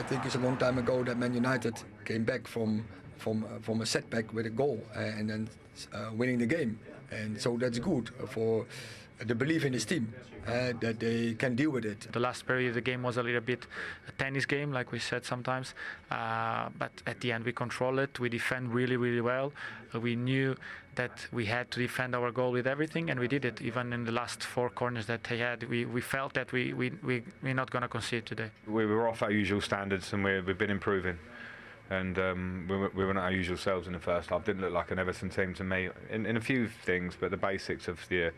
I think it's a long time ago that Man United came back from a setback with a goal and then winning the game, and so that's good for the belief in his team that they can deal with it. The last period, the game was a little bit a tennis game, like we said sometimes, but at the end we control it. We defend really, really well. We knew that we had to defend our goal with everything, and we did it. Even in the last 4 corners that they had, we felt that we're not going to concede today. We were off our usual standards, and we've been improving. And we were not our usual selves in the first half. Didn't look like an Everton team to me in a few things, but the basics of the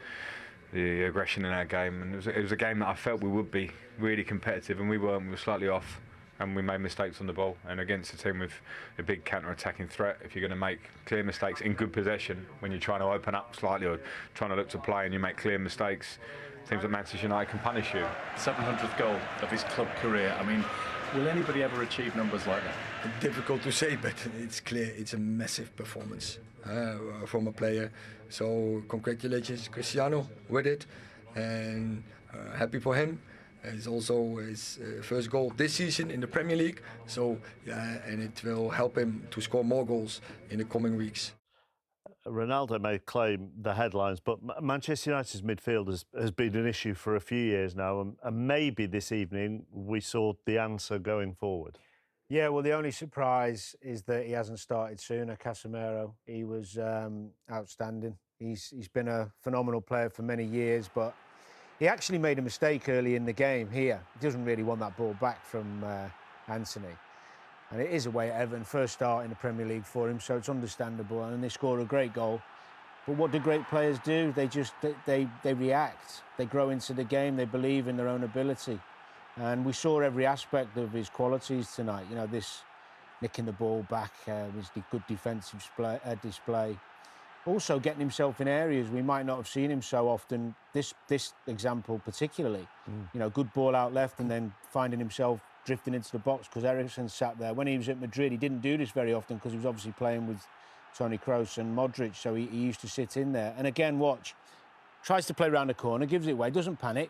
aggression in our game. And it was a game that I felt we would be really competitive, and we weren't. We were slightly off, and we made mistakes on the ball. And against a team with a big counter-attacking threat, if you're going to make clear mistakes in good possession, when you're trying to open up slightly or trying to look to play and you make clear mistakes, teams like Manchester United can punish you. 700th goal of his club career. I mean, will anybody ever achieve numbers like that? Difficult to say, but it's clear it's a massive performance from a player. So congratulations, Cristiano, with it, and happy for him. It's also his first goal this season in the Premier League. So yeah, and it will help him to score more goals in the coming weeks. Ronaldo may claim the headlines, but Manchester United's midfield has been an issue for a few years now, and maybe this evening we saw the answer going forward. Yeah, well, the only surprise is that he hasn't started sooner, Casemiro. He was outstanding. He's been a phenomenal player for many years, but he actually made a mistake early in the game here. He doesn't really want that ball back from Anthony. And it is away at Everton, first start in the Premier League for him, so it's understandable. And they scored a great goal. But what do great players do? They react. They grow into the game. They believe in their own ability. And we saw every aspect of his qualities tonight. You know, this nicking the ball back was the good defensive display. Also getting himself in areas we might not have seen him so often. This example particularly. You know, good ball out left and then finding himself drifting into the box because Eriksen sat there. When he was at Madrid, he didn't do this very often because he was obviously playing with Toni Kroos and Modric, so he used to sit in there. And again, watch, tries to play around the corner, gives it away, doesn't panic.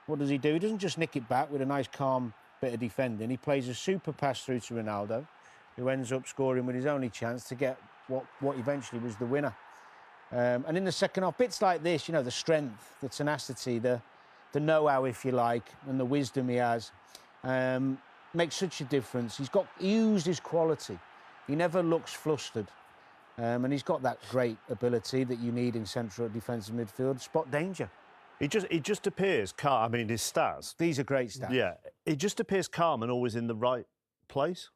What does he do? He doesn't just nick it back with a nice, calm bit of defending. He plays a super pass through to Ronaldo, who ends up scoring with his only chance to get what eventually was the winner. And in the second half, bits like this, you know, the strength, the tenacity, the know-how, if you like, and the wisdom he has, makes such a difference. He used his quality. He never looks flustered. And he's got that great ability that you need in central defensive midfield, spot danger. He just appears calm. I mean, his stats. These are great stats. Yeah, he just appears calm and always in the right place.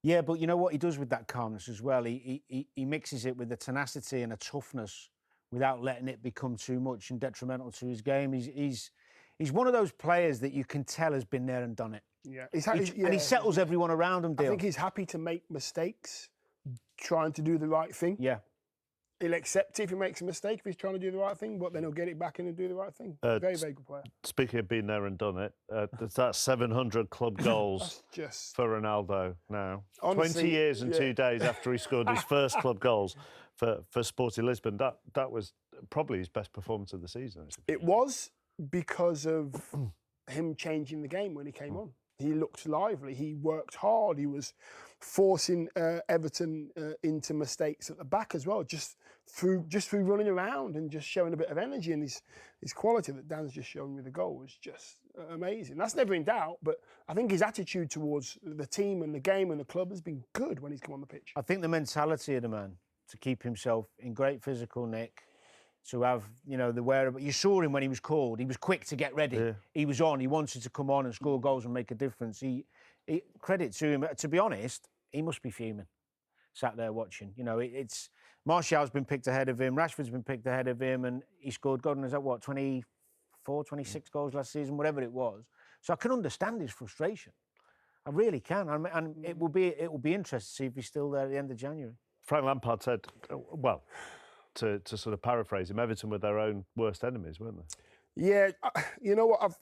Yeah, but you know what he does with that calmness as well? He mixes it with the tenacity and a toughness without letting it become too much and detrimental to his game. He's one of those players that you can tell has been there and done it. Yeah, and he settles everyone around him. I think he's happy to make mistakes, trying to do the right thing. Yeah. He'll accept it if he makes a mistake, if he's trying to do the right thing, but then he'll get it back in and do the right thing. Very, very good player. Speaking of being there and done it, that's 700 club goals for Ronaldo now. Honestly, 20 years and 2 days after he scored his first club goals for Sporting Lisbon. That was probably his best performance of the season. It was because of him changing the game when he came on. He looked lively. He worked hard. He was forcing Everton into mistakes at the back as well, just through running around and just showing a bit of energy. And his quality that Dan's just shown with the goal was just amazing. That's never in doubt, but I think his attitude towards the team and the game and the club has been good when he's come on the pitch. I think the mentality of the man to keep himself in great physical nick, to have, you know, the whereabouts. You saw him when he was called. He was quick to get ready. Yeah. He was on. He wanted to come on and score goals and make a difference. Credit to him. To be honest, he must be fuming, sat there watching. You know, it's Martial's been picked ahead of him. Rashford's been picked ahead of him, and he scored, God knows what, 24, 26 goals last season, whatever it was. So I can understand his frustration. I really can. And it will be interesting to see if he's still there at the end of January. Frank Lampard said, well, to sort of paraphrase him, Everton were their own worst enemies, weren't they? Yeah, you know what?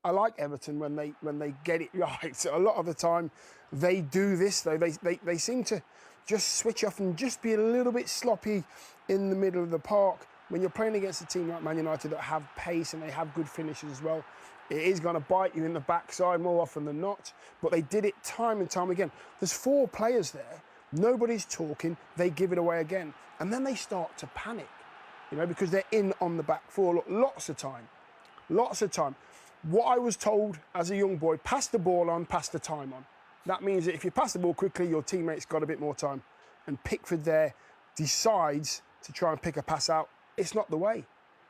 I like Everton when they get it right. So a lot of the time, they do this though. They seem to just switch off and just be a little bit sloppy in the middle of the park. When you're playing against a team like Man United that have pace and they have good finishes as well, It is going to bite you in the backside more often than not, but they did it time and time again. There's 4 players there, nobody's talking, they give it away again. And then they start to panic, you know, because they're in on the back 4 lots of time. Lots of time. What I was told as a young boy, pass the ball on, pass the time on. That means that if you pass the ball quickly, your teammates got a bit more time. And Pickford there decides to try and pick a pass out. It's not the way.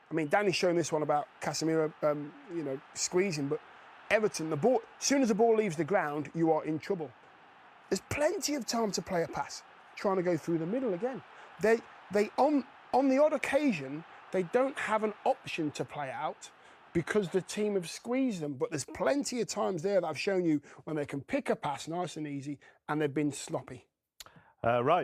I mean, Danny's shown this one about Casemiro, you know, squeezing, but Everton, the ball, as soon as the ball leaves the ground, you are in trouble. There's plenty of time to play a pass, trying to go through the middle again. They on the odd occasion, they don't have an option to play out because the team have squeezed them, but there's plenty of times there that I've shown you when they can pick a pass nice and easy and they've been sloppy. Right.